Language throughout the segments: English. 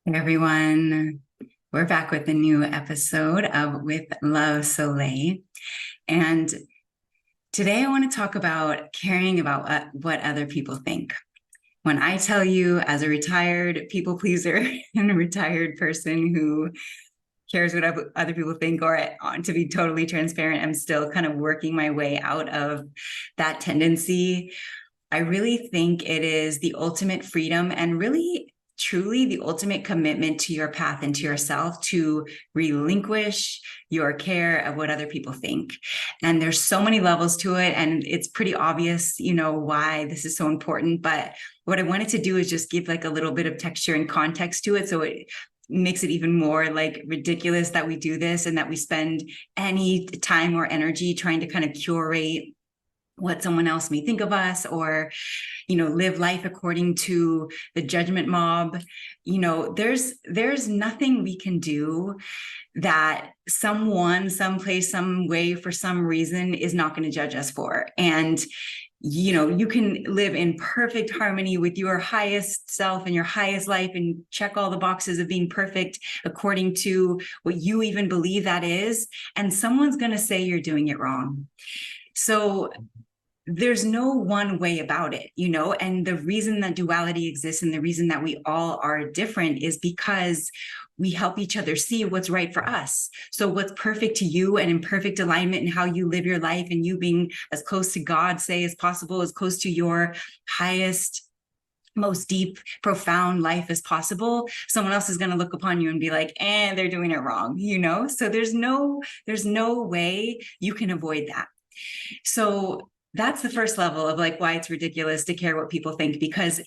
Hey everyone, we're back with a new episode of With Love Soleil. And today I want to talk about caring about what other people think. When I tell you, as a retired people pleaser and a retired person who cares what other people think, or to be totally transparent, I'm still kind of working my way out of that tendency. I really think it is the ultimate freedom and really truly the ultimate commitment to your path and to yourself to relinquish your care of what other people think. And there's so many levels to it, and it's pretty obvious, why this is so important. But what I wanted to do is just give like a little bit of texture and context to it, so it makes it even more like ridiculous that we do this and that we spend any time or energy trying to kind of curate what someone else may think of us, or live life according to the judgment mob. There's nothing we can do that someone, someplace, some way, for some reason is not going to judge us for. And you can live in perfect harmony with your highest self and your highest life and check all the boxes of being perfect according to what you even believe that is, and someone's going to say you're doing it wrong. So there's no one way about it, and the reason that duality exists and the reason that we all are different is because we help each other see what's right for us. So what's perfect to you and in perfect alignment in how you live your life, and you being as close to God, say, as possible, as close to your highest, most deep, profound life as possible, someone else is going to look upon you and be like, they're doing it wrong, so there's no way you can avoid that. So that's the first level of like why it's ridiculous to care what people think, because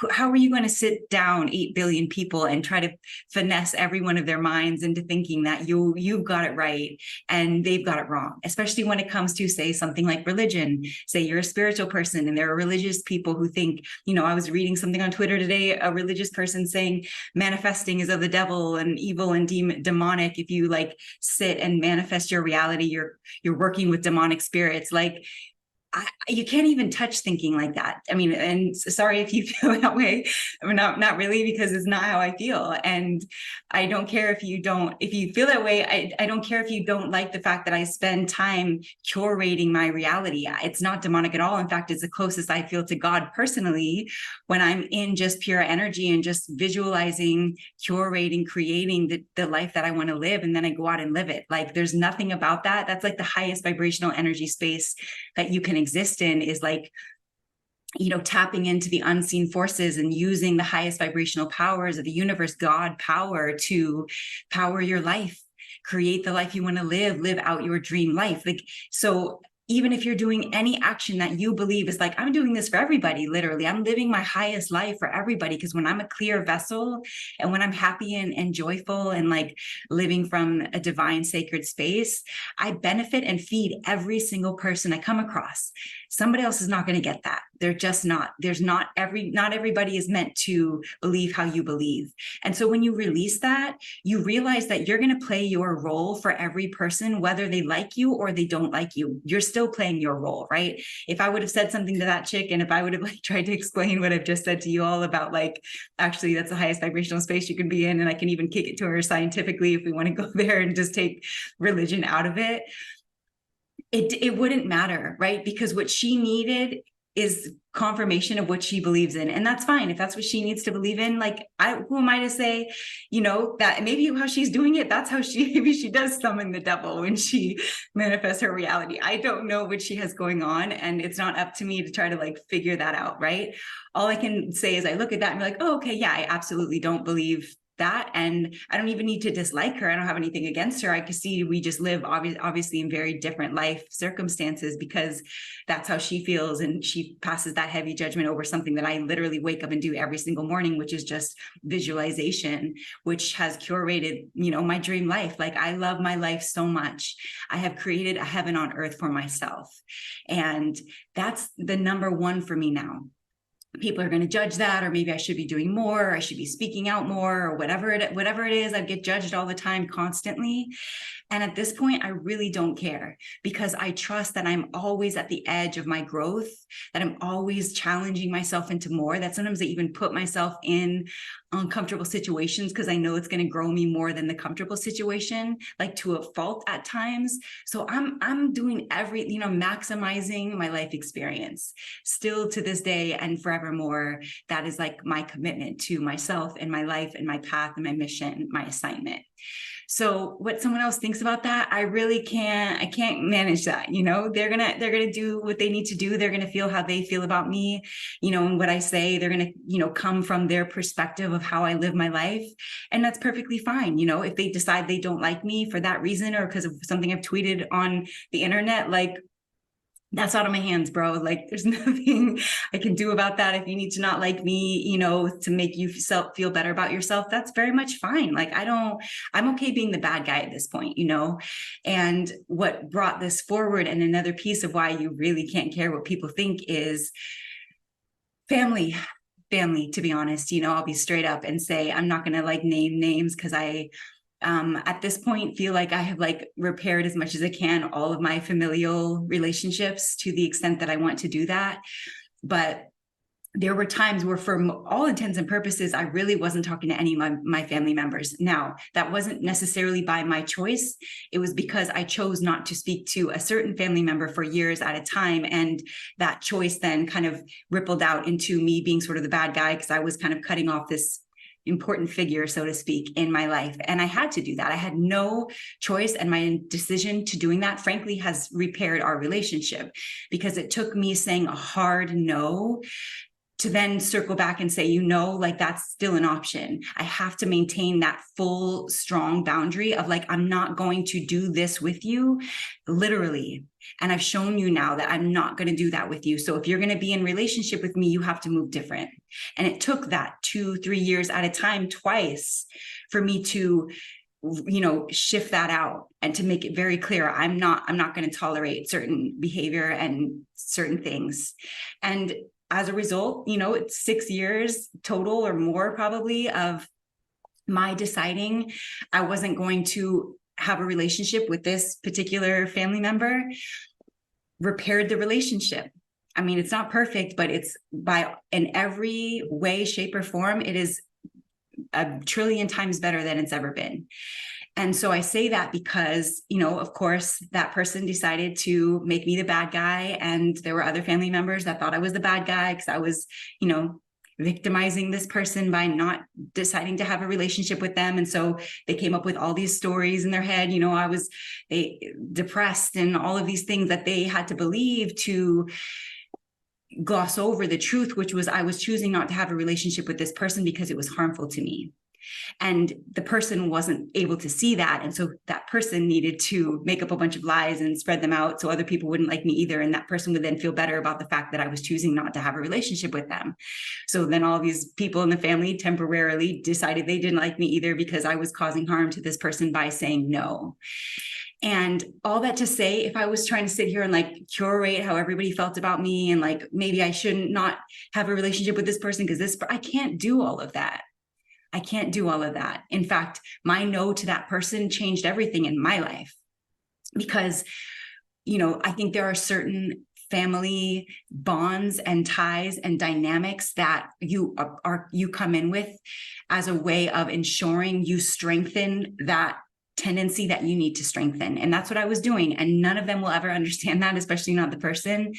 how are you going to sit down 8 billion people and try to finesse every one of their minds into thinking that you've got it right and they've got it wrong, especially when it comes to, say, something like religion. Say you're a spiritual person and there are religious people who think, I was reading something on Twitter today, a religious person saying manifesting is of the devil and evil and demonic. If you like sit and manifest your reality, you're working with demonic spirits. Like, you can't even touch thinking like that. I mean, and sorry if you feel that way. I mean, not really, because it's not how I feel. And I don't care if you feel that way. I don't care if you don't like the fact that I spend time curating my reality. It's not demonic at all. In fact, it's the closest I feel to God personally when I'm in just pure energy and just visualizing, curating, creating the life that I want to live. And then I go out and live it. Like, there's nothing about that. That's like the highest vibrational energy space that you can exist in, is like, tapping into the unseen forces and using the highest vibrational powers of the universe, God power, to power your life, create the life you want to live out your dream life. Like, so even if you're doing any action that you believe is like, I'm doing this for everybody, literally, I'm living my highest life for everybody. Because when I'm a clear vessel and when I'm happy and joyful and like living from a divine sacred space, I benefit and feed every single person I come across. Somebody else is not going to get that. They're just not. Not everybody is meant to believe how you believe. And so when you release that, you realize that you're going to play your role for every person, whether they like you or they don't like you. You're still playing your role, right? If I would have said something to that chick, and if I would have like tried to explain what I've just said to you all about, like, actually that's the highest vibrational space you can be in, and I can even kick it to her scientifically if we want to go there and just take religion out of it, it wouldn't matter, right? Because what she needed is confirmation of what she believes in. And that's fine. If that's what she needs to believe in, like, who am I to say, that maybe how she's doing it, that's how maybe she does summon the devil when she manifests her reality. I don't know what she has going on, and it's not up to me to try to like figure that out, right? All I can say is I look at that and be like, oh, okay, yeah, I absolutely don't believe that, and I don't even need to dislike her. I don't have anything against her. I can see we just live obviously in very different life circumstances, because that's how she feels, and she passes that heavy judgment over something that I literally wake up and do every single morning, which is just visualization, which has curated, my dream life. Like, I love my life so much. I have created a heaven on earth for myself, and that's the number one for me now. People are going to judge that, or maybe I should be doing more, or I should be speaking out more, or whatever it is. I get judged all the time, constantly. And at this point, I really don't care because I trust that I'm always at the edge of my growth, that I'm always challenging myself into more, that sometimes I even put myself in uncomfortable situations because I know it's going to grow me more than the comfortable situation, like to a fault at times. So I'm doing maximizing my life experience still to this day and forevermore. That is like my commitment to myself and my life and my path and my mission, my assignment. So what someone else thinks about that, I can't manage that. They're gonna do what they need to do. They're gonna feel how they feel about me, and what I say. They're gonna, come from their perspective of how I live my life. And that's perfectly fine. If they decide they don't like me for that reason or because of something I've tweeted on the internet, like, that's out of my hands, bro. Like, there's nothing I can do about that. If you need to not like me, to make you feel better about yourself, that's very much fine. Like, I'm okay being the bad guy at this point, And what brought this forward, and another piece of why you really can't care what people think, is family, to be honest. I'll be straight up and say, I'm not going to like name names because I at this point feel like I have like repaired as much as I can all of my familial relationships to the extent that I want to do that. But there were times where, for all intents and purposes, I really wasn't talking to any of my family members. Now, that wasn't necessarily by my choice. It was because I chose not to speak to a certain family member for years at a time. And that choice then kind of rippled out into me being sort of the bad guy because I was kind of cutting off this important figure, so to speak, in my life. And I had to do that. I had no choice. And my decision to doing that, frankly, has repaired our relationship because it took me saying a hard no to then circle back and say, like, that's still an option. I have to maintain that full, strong boundary of like, I'm not going to do this with you, literally. And I've shown you now that I'm not going to do that with you. So if you're going to be in relationship with me, you have to move different. And it took that 2-3 years at a time, twice, for me to shift that out and to make it very clear, I'm not going to tolerate certain behavior and certain things. And as a result, it's 6 years total or more probably of my deciding I wasn't going to have a relationship with this particular family member, repaired the relationship. I mean, it's not perfect, but it's in every way, shape, or form, it is a trillion times better than it's ever been. And so I say that because, of course, that person decided to make me the bad guy. And there were other family members that thought I was the bad guy because I was, victimizing this person by not deciding to have a relationship with them. And so they came up with all these stories in their head. I was depressed and all of these things that they had to believe to gloss over the truth, which was I was choosing not to have a relationship with this person because it was harmful to me. And the person wasn't able to see that. And so that person needed to make up a bunch of lies and spread them out so other people wouldn't like me either. And that person would then feel better about the fact that I was choosing not to have a relationship with them. So then all these people in the family temporarily decided they didn't like me either because I was causing harm to this person by saying no. And all that to say, if I was trying to sit here and like curate how everybody felt about me and like maybe I shouldn't not have a relationship with this person because I can't do all of that. I can't do all of that. In fact, my no to that person changed everything in my life because, I think there are certain family bonds and ties and dynamics that you come in with as a way of ensuring you strengthen that tendency that you need to strengthen. And that's what I was doing. And none of them will ever understand that, especially not the person.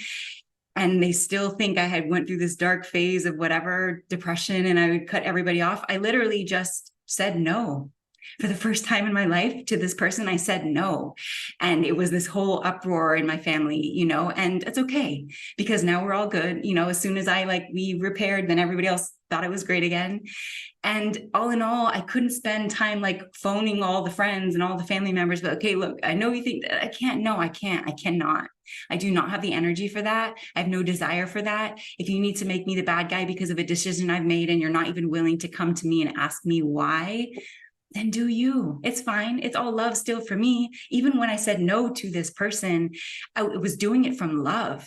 And they still think I had went through this dark phase of whatever depression and I would cut everybody off. I literally just said no. For the first time in my life to this person, I said no. And it was this whole uproar in my family, and it's okay because now we're all good. As soon as we repaired, then everybody else thought it was great again. And all in all, I couldn't spend time like phoning all the friends and all the family members. But okay, look, I know you think that I can't. No, I can't. I cannot. I do not have the energy for that. I have no desire for that. If you need to make me the bad guy because of a decision I've made and you're not even willing to come to me and ask me why, then do you. It's fine. It's all love still for me. Even when I said no to this person, I was doing it from love.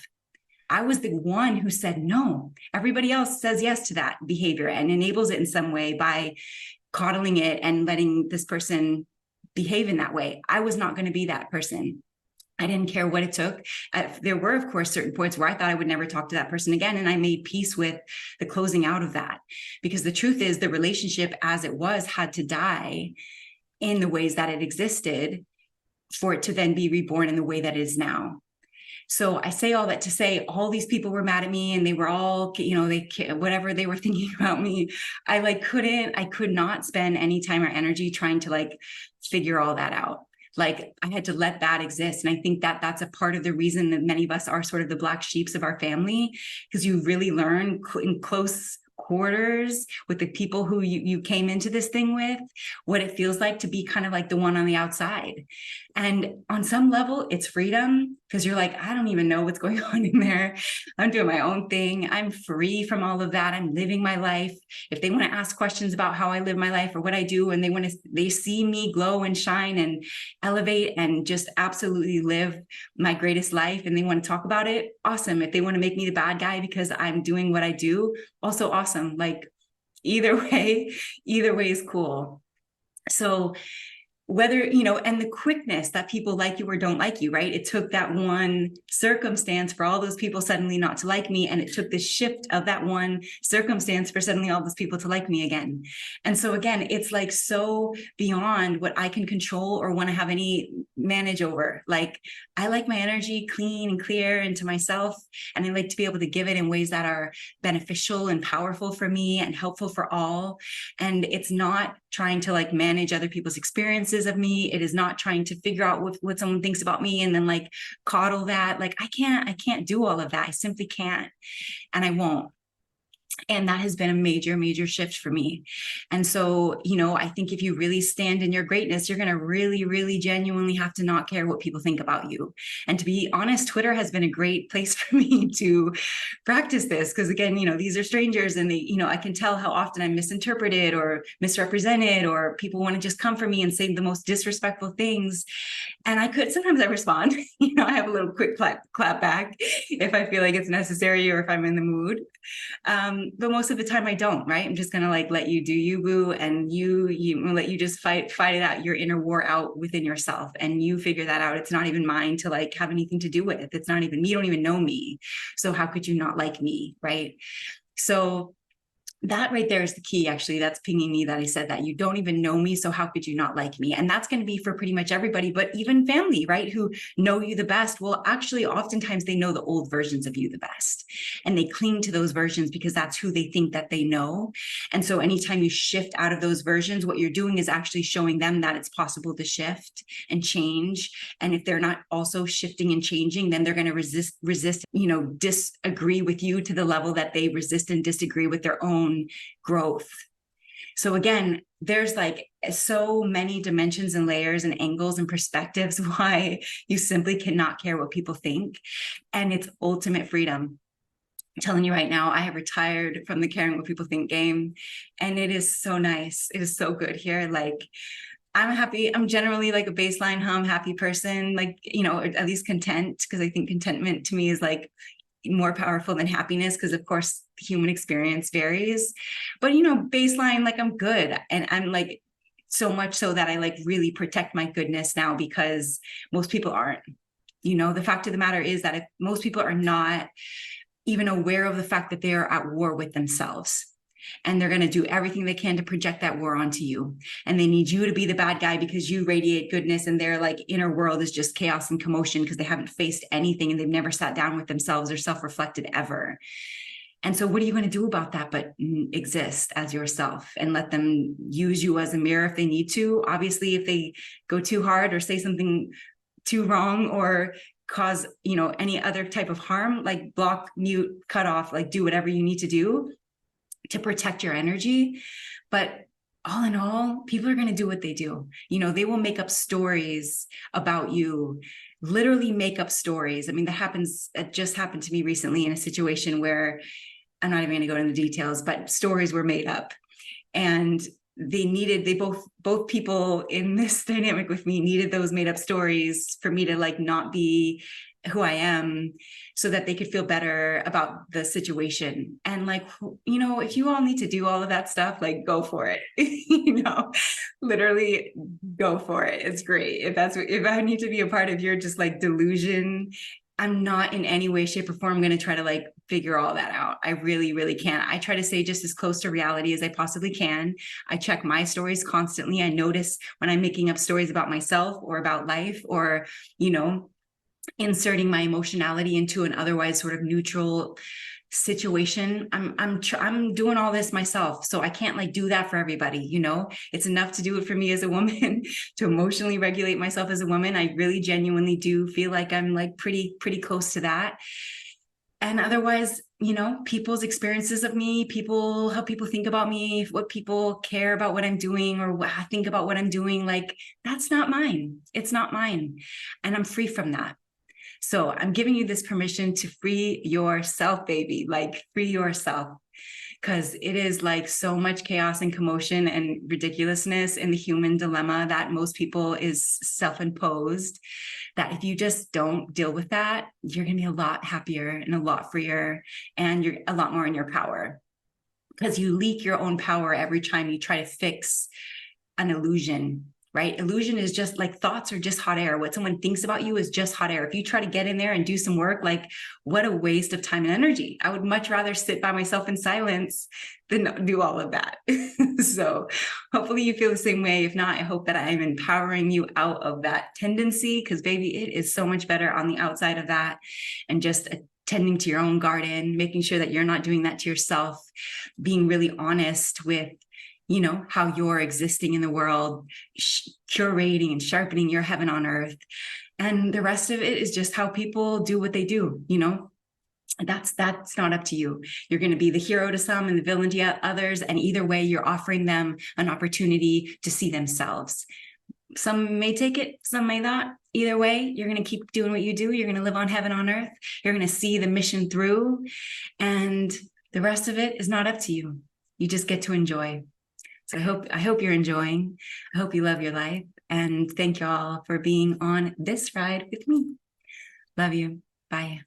I was the one who said no. Everybody else says yes to that behavior and enables it in some way by coddling it and letting this person behave in that way. I was not going to be that person. I didn't care what it took. There were, of course, certain points where I thought I would never talk to that person again. And I made peace with the closing out of that, because the truth is the relationship as it was had to die in the ways that it existed for it to then be reborn in the way that it is now. So I say all that to say all these people were mad at me, and they were all, whatever they were thinking about me. I could not spend any time or energy trying to figure all that out. I had to let that exist. And I think that that's a part of the reason that many of us are sort of the black sheeps of our family, because you really learn in close quarters with the people who you came into this thing with, what it feels like to be kind of like the one on the outside. And on some level, it's freedom, because you're like, I don't even know what's going on in there. I'm doing my own thing. I'm free from all of that. I'm living my life. If they want to ask questions about how I live my life or what I do, and they see me glow and shine and elevate and just absolutely live my greatest life, and they want to talk about it, awesome. If they want to make me the bad guy because I'm doing what I do, also awesome. Either way is cool. So whether, and the quickness that people like you or don't like you, right? It took that one circumstance for all those people suddenly not to like me. And it took the shift of that one circumstance for suddenly all those people to like me again. And so again, it's so beyond what I can control or want to have any manage over. I like my energy clean and clear into myself. And I like to be able to give it in ways that are beneficial and powerful for me and helpful for all. And it's not trying to manage other people's experiences of me. It is not trying to figure out what someone thinks about me and then coddle that. I can't do all of that. I simply can't. And I won't. And that has been a major, major shift for me. And so, I think if you really stand in your greatness, you're going to really, really genuinely have to not care what people think about you. And to be honest, Twitter has been a great place for me to practice this. Because again, these are strangers, and they, I can tell how often I'm misinterpreted or misrepresented, or people want to just come for me and say the most disrespectful things. And sometimes I respond, I have a little quick clap back if I feel like it's necessary or if I'm in the mood. But most of the time I don't, right? I'm just going to let you do you, boo. And you let you just fight it out, your inner war out within yourself. And you figure that out. It's not even mine to have anything to do with. It's not even me. You don't even know me. So how could you not like me? Right. So that right there is the key. Actually, that's pinging me that I said that. You don't even know me, so how could you not like me? And that's going to be for pretty much everybody, but even family, right, who know you the best. Well, actually, oftentimes they know the old versions of you the best, and they cling to those versions because that's who they think that they know. And so anytime you shift out of those versions, what you're doing is actually showing them that it's possible to shift and change. And if they're not also shifting and changing, then they're going to resist, disagree with you to the level that they resist and disagree with their own growth. So again, there's so many dimensions and layers and angles and perspectives why you simply cannot care what people think. And it's ultimate freedom. I'm telling you right now, I have retired from the caring what people think game. And it is so nice. It is so good here. I'm happy. I'm generally a baseline happy person, or at least content, because I think contentment to me is more powerful than happiness, because of course human experience varies, but baseline, I'm good. And I'm so much so that I really protect my goodness now, because most people aren't. The fact of the matter is that if most people are not even aware of the fact that they are at war with themselves, and they're going to do everything they can to project that war onto you. And they need you to be the bad guy because you radiate goodness, and their inner world is just chaos and commotion because they haven't faced anything and they've never sat down with themselves or self-reflected ever. And so what are you going to do about that but exist as yourself and let them use you as a mirror if they need to? Obviously, if they go too hard or say something too wrong or cause, any other type of harm, block, mute, cut off, do whatever you need to do to protect your energy. But all in all, people are going to do what they do. They will make up stories about you, literally make up stories. I mean, it just happened to me recently in a situation where I'm not even going to go into the details, but stories were made up, and both people in this dynamic with me needed those made up stories for me to not be who I am so that they could feel better about the situation. And like, if you all need to do all of that stuff, like go for it, literally go for it. It's great. If I need to be a part of your just like delusion, I'm not in any way, shape, or form going to try to like figure all that out. I really, really can't. I try to stay just as close to reality as I possibly can. I check my stories constantly. I notice when I'm making up stories about myself or about life, or, inserting my emotionality into an otherwise sort of neutral situation. I'm doing all this myself, so I can't like do that for everybody. It's enough to do it for me as a woman to emotionally regulate myself as a woman. I really genuinely do feel like I'm like pretty close to that. And otherwise, people's experiences of me, how people think about me, what people care about what I'm doing or think about what I'm doing, like that's not mine. It's not mine. And I'm free from that. So I'm giving you this permission to free yourself, baby, like free yourself, because it is like so much chaos and commotion and ridiculousness in the human dilemma that most people is self-imposed, that if you just don't deal with that, you're going to be a lot happier and a lot freer, and you're a lot more in your power, because you leak your own power every time you try to fix an illusion. Right? Illusion is just like thoughts are just hot air. What someone thinks about you is just hot air. If you try to get in there and do some work, like what a waste of time and energy. I would much rather sit by myself in silence than do all of that. So hopefully you feel the same way. If not, I hope that I'm empowering you out of that tendency, because baby, it is so much better on the outside of that, and just tending to your own garden, making sure that you're not doing that to yourself, being really honest with how you're existing in the world, curating and sharpening your heaven on earth. And the rest of it is just how people do what they do, that's not up to you. You're going to be the hero to some and the villain to others. And either way, you're offering them an opportunity to see themselves. Some may take it, some may not. Either way, you're going to keep doing what you do. You're going to live on heaven on earth. You're going to see the mission through. And the rest of it is not up to you. You just get to enjoy. So I hope you're enjoying. I hope you love your life. And thank you all for being on this ride with me. Love you. Bye.